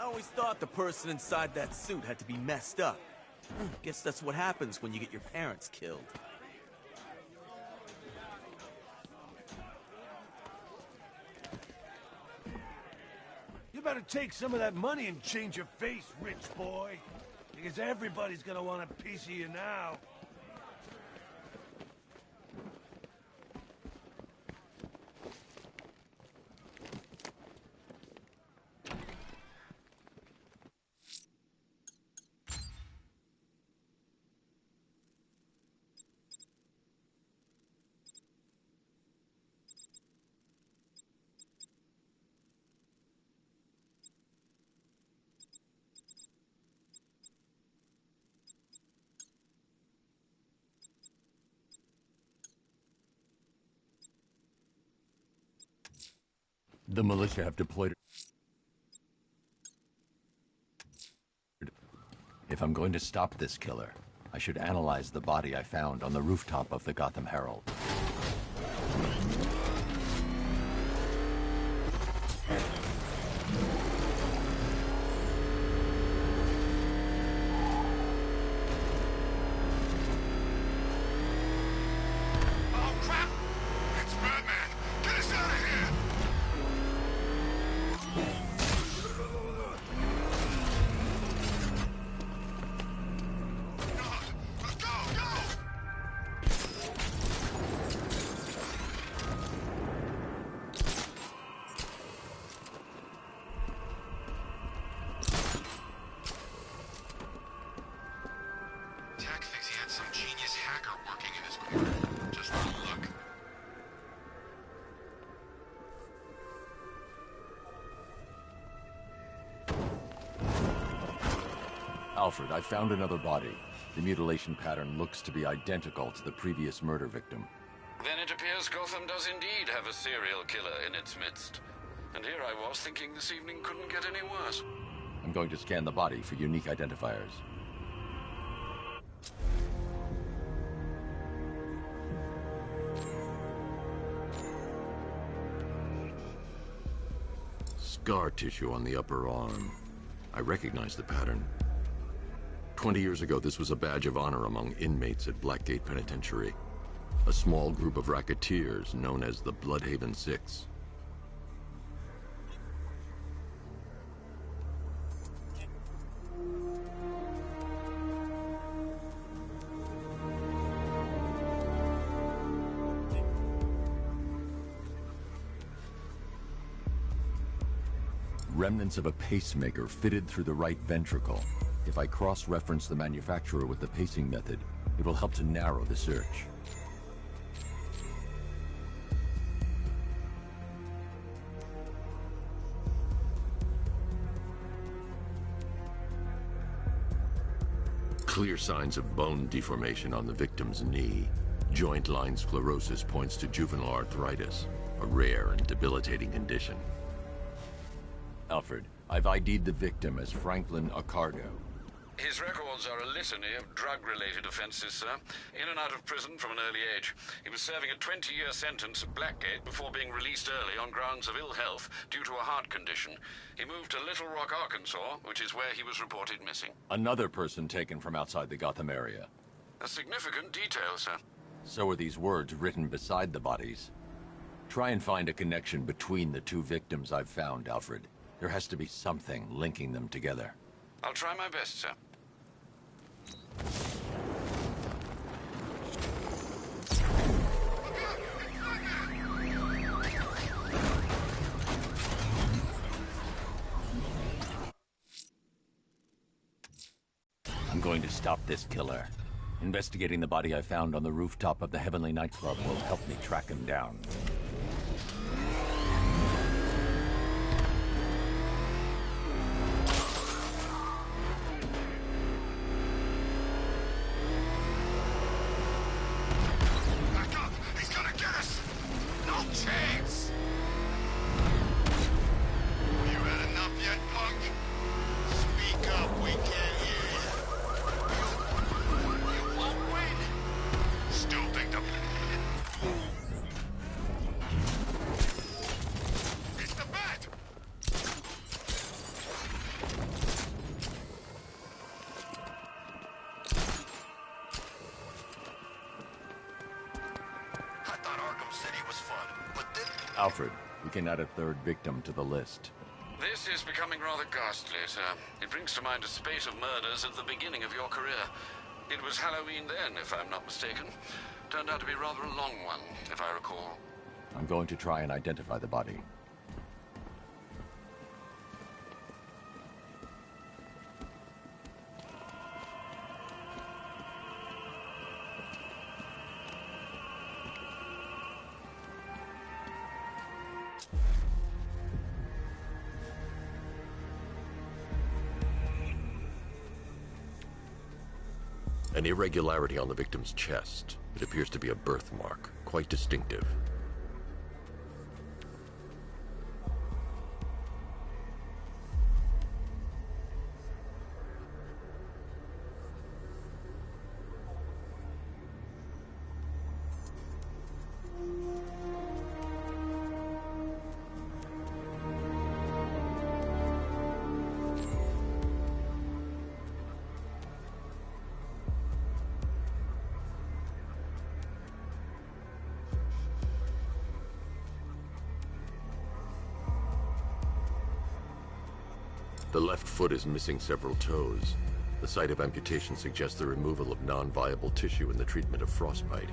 always thought the person inside that suit had to be messed up. Guess that's what happens when you get your parents killed. You better take some of that money and change your face, rich boy. Because everybody's gonna want a piece of you now. The militia have deployed. If I'm going to stop this killer, I should analyze the body I found on the rooftop of the Gotham Herald. Alfred, I found another body. The mutilation pattern looks to be identical to the previous murder victim. Then it appears Gotham does indeed have a serial killer in its midst. And here I was thinking this evening couldn't get any worse. I'm going to scan the body for unique identifiers. Scar tissue on the upper arm. I recognize the pattern. 20 years ago, this was a badge of honor among inmates at Blackgate Penitentiary. A small group of racketeers known as the Bloodhaven Six. Remnants of a pacemaker fitted through the right ventricle. If I cross-reference the manufacturer with the pacing method, it will help to narrow the search. Clear signs of bone deformation on the victim's knee. Joint line sclerosis points to juvenile arthritis, a rare and debilitating condition. Alfred, I've ID'd the victim as Franklin Accardo. His records are a litany of drug-related offenses, sir. In and out of prison from an early age. He was serving a 20-year sentence at Blackgate before being released early on grounds of ill health due to a heart condition. He moved to Little Rock, Arkansas, which is where he was reported missing. Another person taken from outside the Gotham area. A significant detail, sir. So are these words written beside the bodies. Try and find a connection between the two victims I've found, Alfred. There has to be something linking them together. I'll try my best, sir. I'm going to stop this killer. Investigating the body I found on the rooftop of the Heavenly Nightclub will help me track him down. Alfred, we can add a third victim to the list. This is becoming rather ghastly, sir. It brings to mind a spate of murders at the beginning of your career. It was Halloween then, if I'm not mistaken. Turned out to be rather a long one, if I recall. I'm going to try and identify the body. An irregularity on the victim's chest. It appears to be a birthmark, quite distinctive. The left foot is missing several toes. The site of amputation suggests the removal of non-viable tissue in the treatment of frostbite.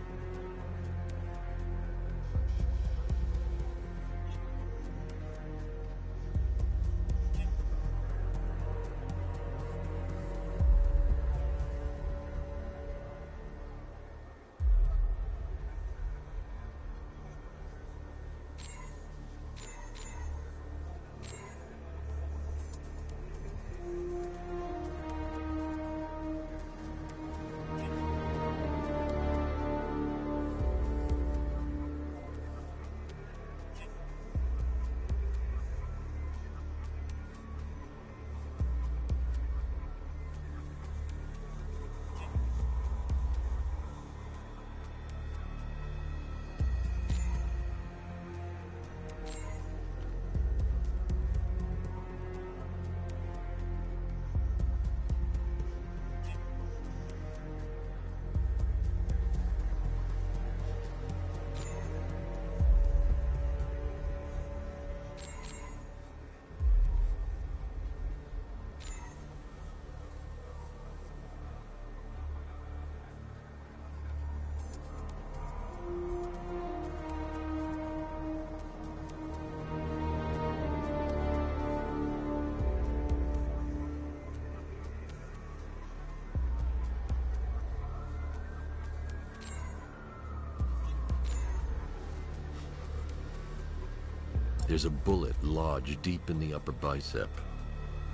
There's a bullet lodged deep in the upper bicep.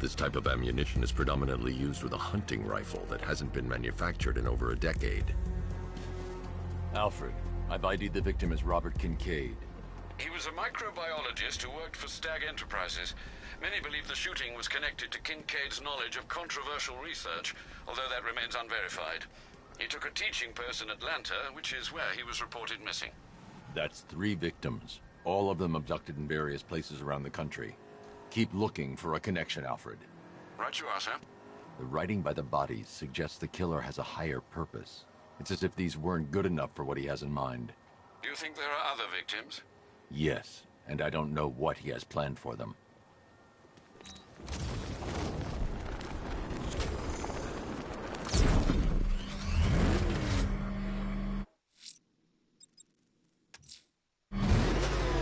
This type of ammunition is predominantly used with a hunting rifle that hasn't been manufactured in over a decade. Alfred, I've ID'd the victim as Robert Kincaid. He was a microbiologist who worked for Stag Enterprises. Many believe the shooting was connected to Kincaid's knowledge of controversial research, although that remains unverified. He took a teaching post in Atlanta, which is where he was reported missing. That's 3 victims, all of them abducted in various places around the country. Keep looking for a connection, Alfred. Right you are, sir. The writing by the bodies suggests the killer has a higher purpose. It's as if these weren't good enough for what he has in mind. Do you think there are other victims? Yes, and I don't know what he has planned for them.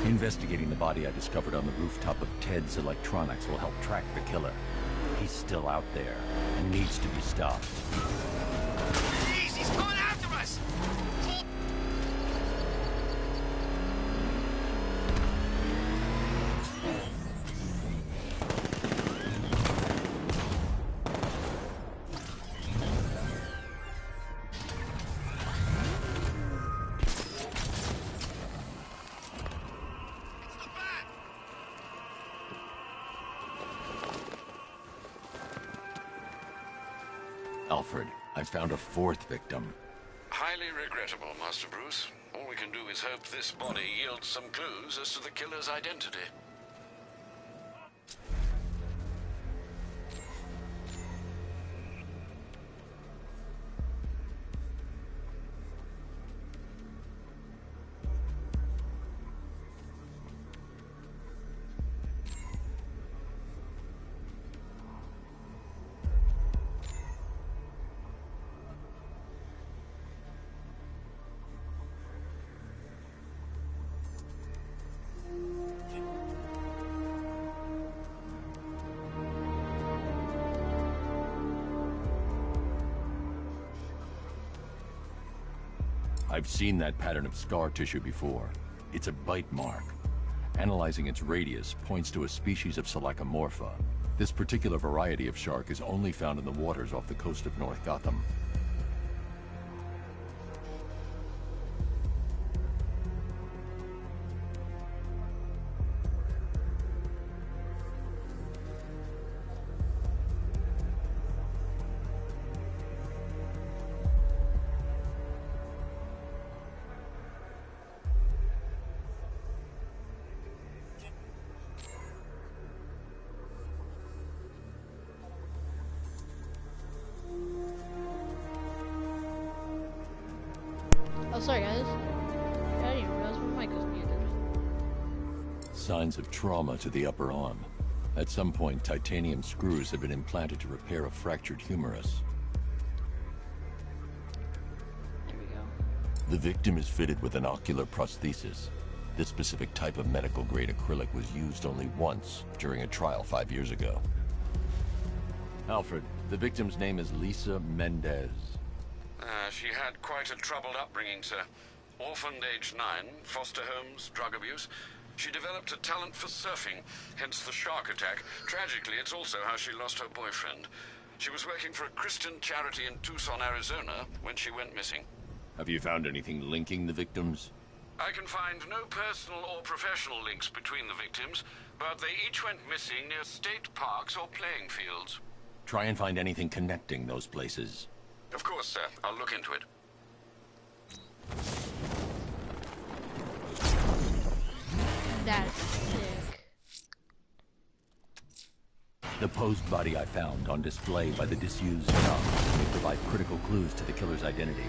Investigating the body I discovered on the rooftop of Ted's Electronics will help track the killer. He's still out there and needs to be stopped. Please, he's coming after us! Alfred, I found a 4th victim. Highly regrettable, Master Bruce. All we can do is hope this body yields some clues as to the killer's identity. I've seen that pattern of scar tissue before. It's a bite mark. Analyzing its radius points to a species of Selachomorpha. This particular variety of shark is only found in the waters off the coast of North Gotham. Oh, sorry guys. I didn't realize my mic was muted. Signs of trauma to the upper arm. At some point, titanium screws have been implanted to repair a fractured humerus. There we go. The victim is fitted with an ocular prosthesis. This specific type of medical-grade acrylic was used only once during a trial 5 years ago. Alfred, the victim's name is Lisa Mendez. She had quite a troubled upbringing, sir. Orphaned aged 9, foster homes, drug abuse. She developed a talent for surfing, hence the shark attack. Tragically, it's also how she lost her boyfriend. She was working for a Christian charity in Tucson, Arizona, when she went missing. Have you found anything linking the victims? I can find no personal or professional links between the victims, but they each went missing near state parks or playing fields. Try and find anything connecting those places. Of course, sir. I'll look into it. That's sick. The posed body I found on display by the disused dock may provide critical clues to the killer's identity.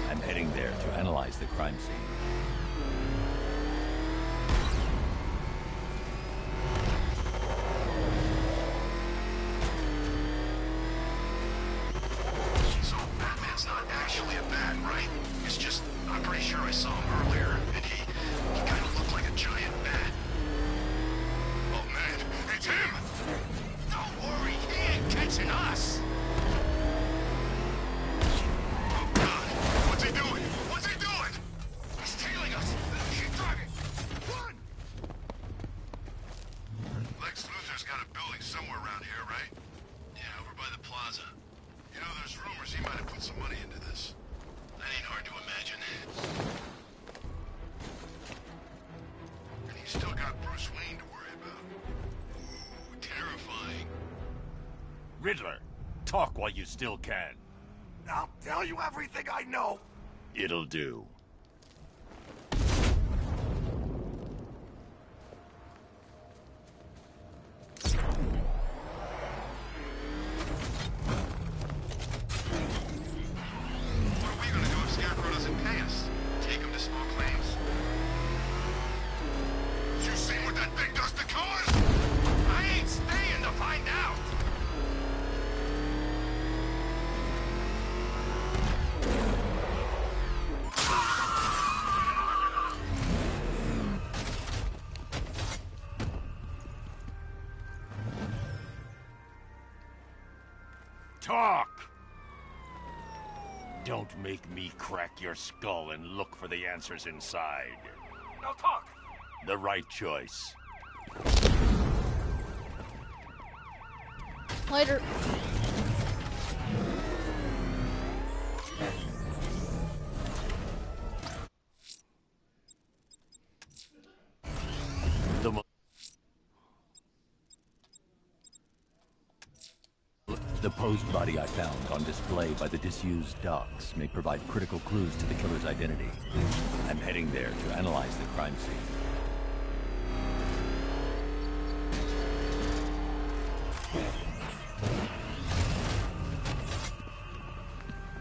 I'm heading there to analyze the crime scene. So Batman's not actually a bat, right? It's just, I'm pretty sure I saw him earlier, and he kind of looked like a giant bat. Oh man, it's him! Don't worry, he ain't catching us! Oh god, what's he doing? What's he doing? He's tailing us! Keep driving! Run! Lex Luthor's got a building somewhere around here, right? Yeah, over by the plaza. You know, there's rumors he might have put some money into this. That ain't hard to imagine. And he's still got Bruce Wayne to worry about. Ooh, terrifying. Riddler, talk while you still can. I'll tell you everything I know. It'll do. What are we gonna do if Scarecrow doesn't pay us? Take him to small claims? You seen what that thing does to cars? I ain't staying to find out! Talk! Don't make me crack your skull and look for the answers inside. Now talk. The right choice. Later. The posed body I found on display by the disused docks may provide critical clues to the killer's identity. I'm heading there to analyze the crime scene.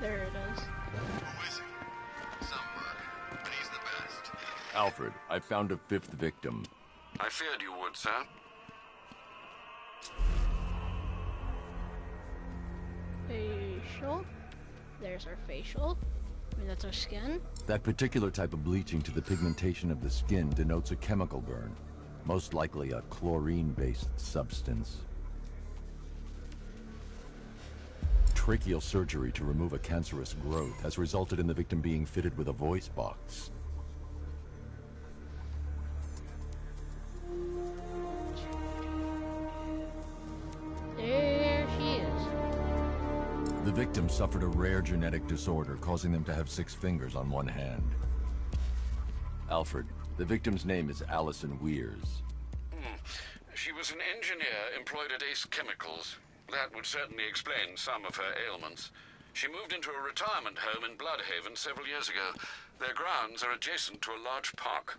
There it is. Who is he? Some murder, but he's the best. Alfred, I found a fifth victim. I feared you would, sir. Facial. There's our facial. I mean, that's our skin. That particular type of bleaching to the pigmentation of the skin denotes a chemical burn, most likely a chlorine-based substance. tracheal surgery to remove a cancerous growth has resulted in the victim being fitted with a voice box. There she is. The victim suffered a rare genetic disorder, causing them to have 6 fingers on one hand. Alfred, the victim's name is Allison Weers. She was an engineer employed at Ace Chemicals. That would certainly explain some of her ailments. She moved into a retirement home in Bloodhaven several years ago. Their grounds are adjacent to a large park.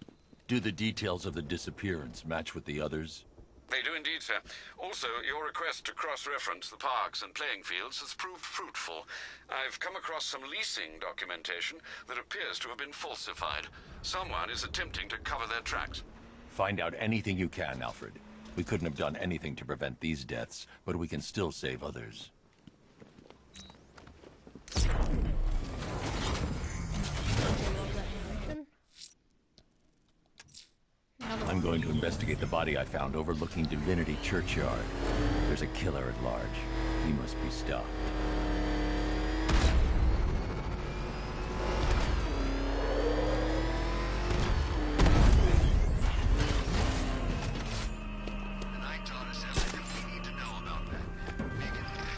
Do the details of the disappearance match with the others? They do indeed, sir. Also, your request to cross-reference the parks and playing fields has proved fruitful. I've come across some leasing documentation that appears to have been falsified. Someone is attempting to cover their tracks. Find out anything you can, Alfred. We couldn't have done anything to prevent these deaths, but we can still save others. I'm going to investigate the body I found overlooking Divinity Churchyard. There's a killer at large. He must be stopped.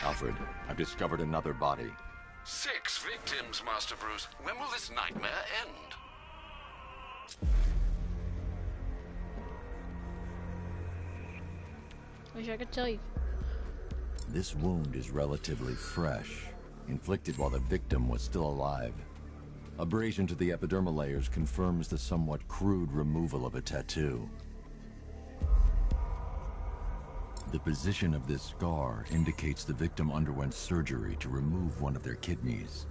Alfred, I've discovered another body. 6 victims, Master Bruce. When will this nightmare end? Wish I could tell you. This wound is relatively fresh, inflicted while the victim was still alive. Abrasion to the epidermal layers confirms the somewhat crude removal of a tattoo. The position of this scar indicates the victim underwent surgery to remove one of their kidneys.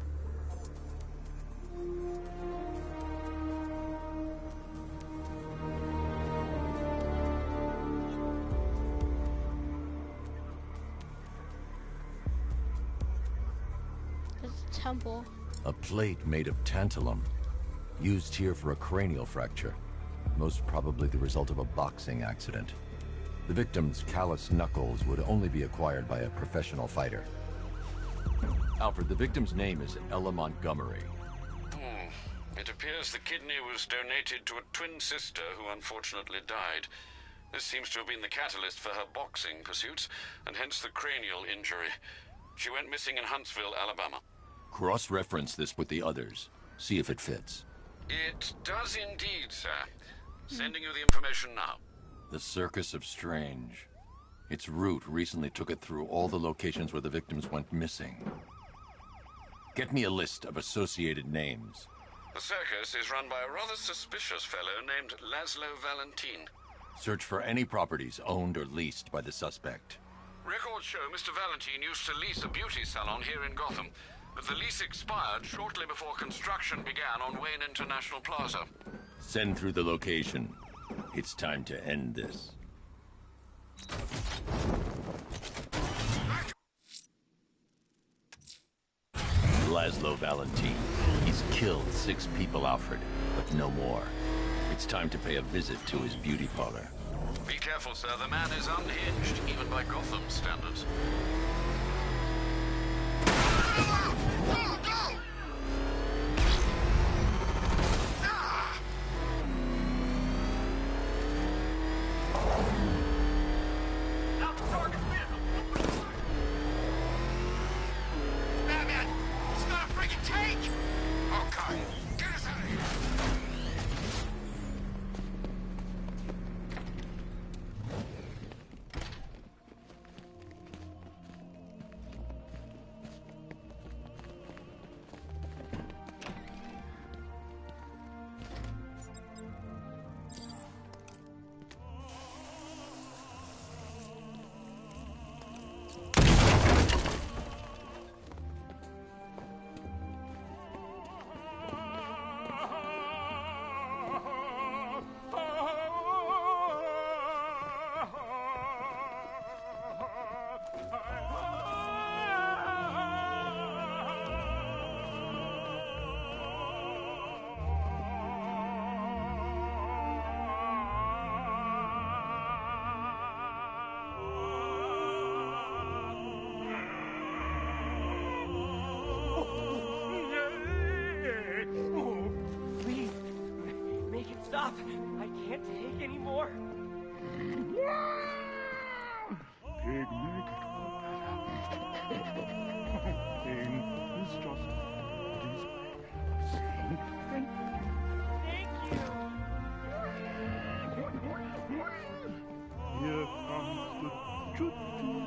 Temple. A plate made of tantalum, used here for a cranial fracture, most probably the result of a boxing accident. The victim's calloused knuckles would only be acquired by a professional fighter. Alfred, the victim's name is Ella Montgomery. It appears the kidney was donated to a twin sister who unfortunately died. This seems to have been the catalyst for her boxing pursuits, and hence the cranial injury. She went missing in Huntsville, Alabama. Cross-reference this with the others. See if it fits. It does indeed, sir. Sending you the information now. The Circus of Strange. Its route recently took it through all the locations where the victims went missing. Get me a list of associated names. The circus is run by a rather suspicious fellow named Laszlo Valentin. Search for any properties owned or leased by the suspect. Records show Mr. Valentin used to lease a beauty salon here in Gotham, but the lease expired shortly before construction began on Wayne International Plaza. Send through the location. It's time to end this. Laszlo Valentin. He's killed 6 people, Alfred, but no more. It's time to pay a visit to his beauty parlor. Be careful, sir. The man is unhinged, even by Gotham standards. I can't take anymore. Pig, make it all better. Pain is just Daddy's way of saying thank you. Thank you. Here comes the choo-choo.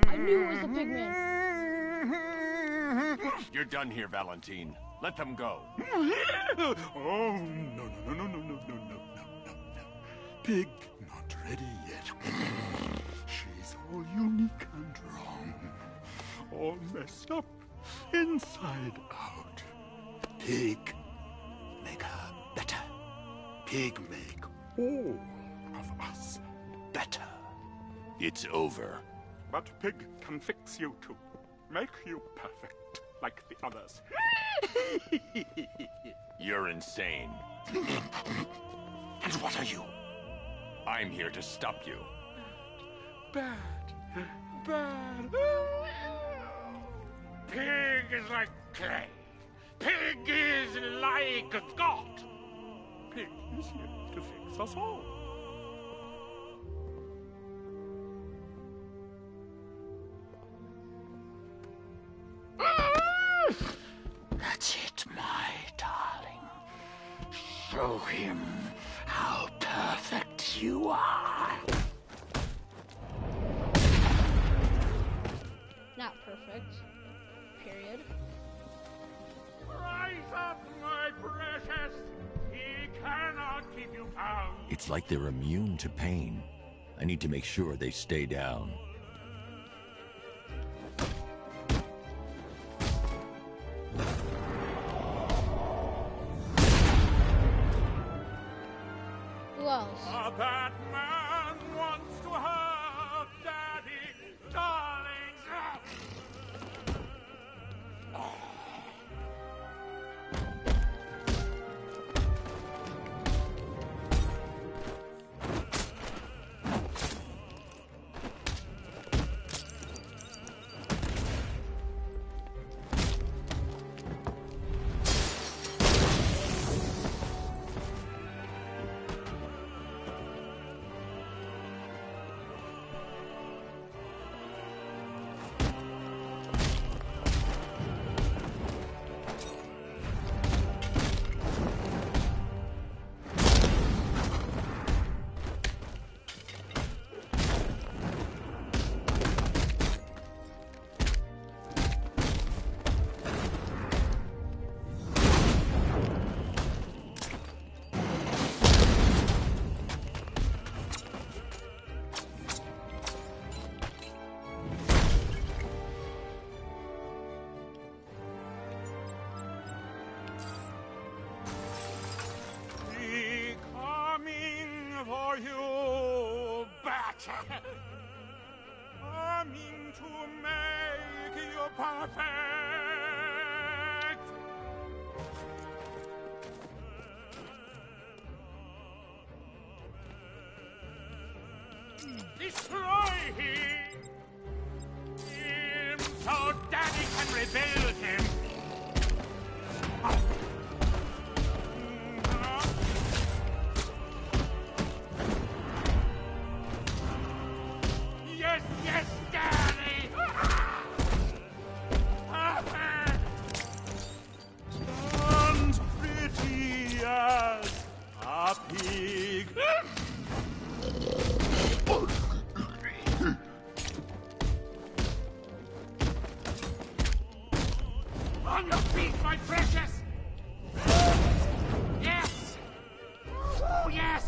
I knew it was the Pigman. You're done here, Valentine. Let them go. Oh, no. Pig not ready yet. She's all unique and wrong. All messed up, inside out. Pig, make her better. Pig make all of us better. It's over. But Pig can fix you too. Make you perfect, like the others. You're insane. And what are you? I'm here to stop you. Bad. Pig is like clay. Pig is like God. Pig is here to fix us all. That's it, my darling. Show him how perfect you are. Not perfect. Period. Rise up, my precious. He cannot keep you bound. It's like they're immune to pain. I need to make sure they stay down. Who else? A bad man wants to have daddy, darlings. For you, battle. Coming to make you perfect. Destroy him so Daddy can rebuild him. Yes, Daddy! And pretty as a pig. On your feet, my precious! Yes! Oh, yes!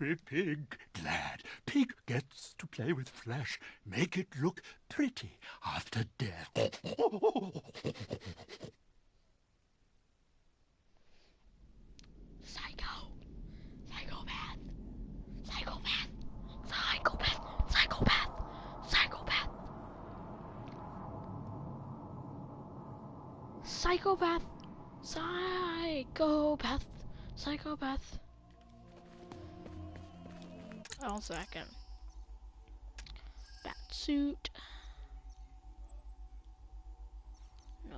happy Pig. Glad Pig gets to play with flesh. Make it look pretty after death. Psycho. Psychopath. Psychopath. Psychopath. Psychopath. Psychopath. Psychopath. Psychopath. Psychopath. Oh, second. Bat suit. No.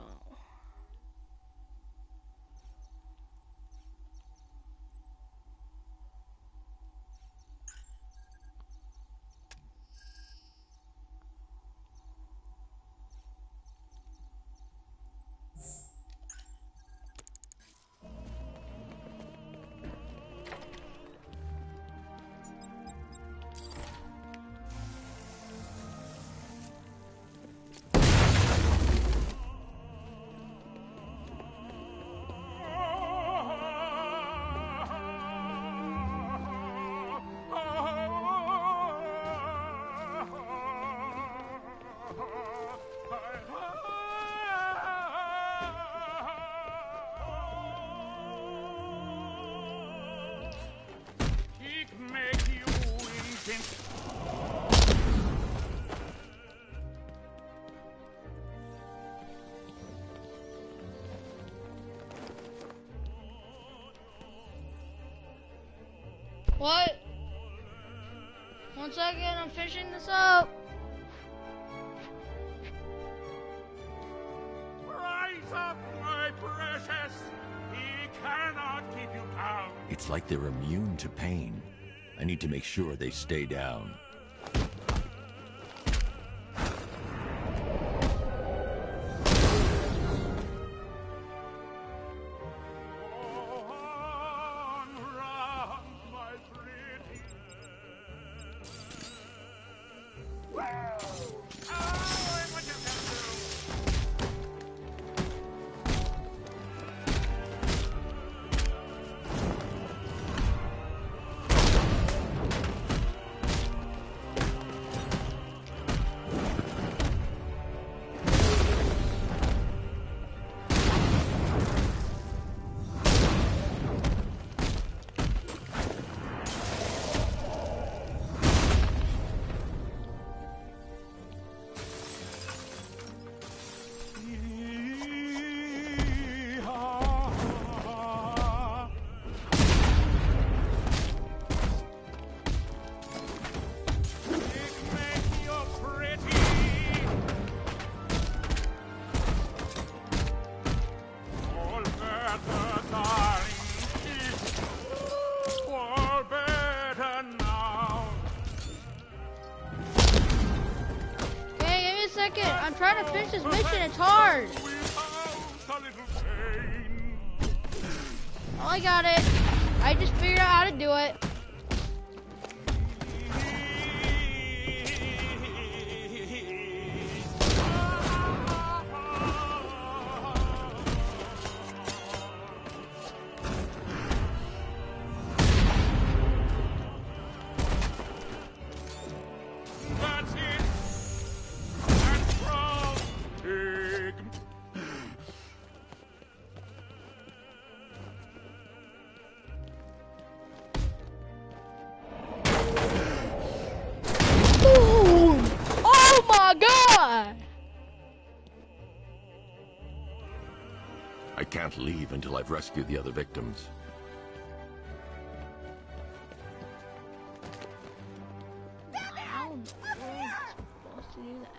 What? 1 second, I'm finishing this up. Rise up, my precious. He cannot keep you down. It's like they're immune to pain. I need to make sure they stay down. I'm trying to finish this mission, it's hard. Oh, I got it. I just figured out how to do it. I can't leave until I've rescued the other victims. How am I supposed to do that?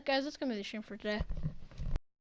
Guys, that's gonna be the stream for today.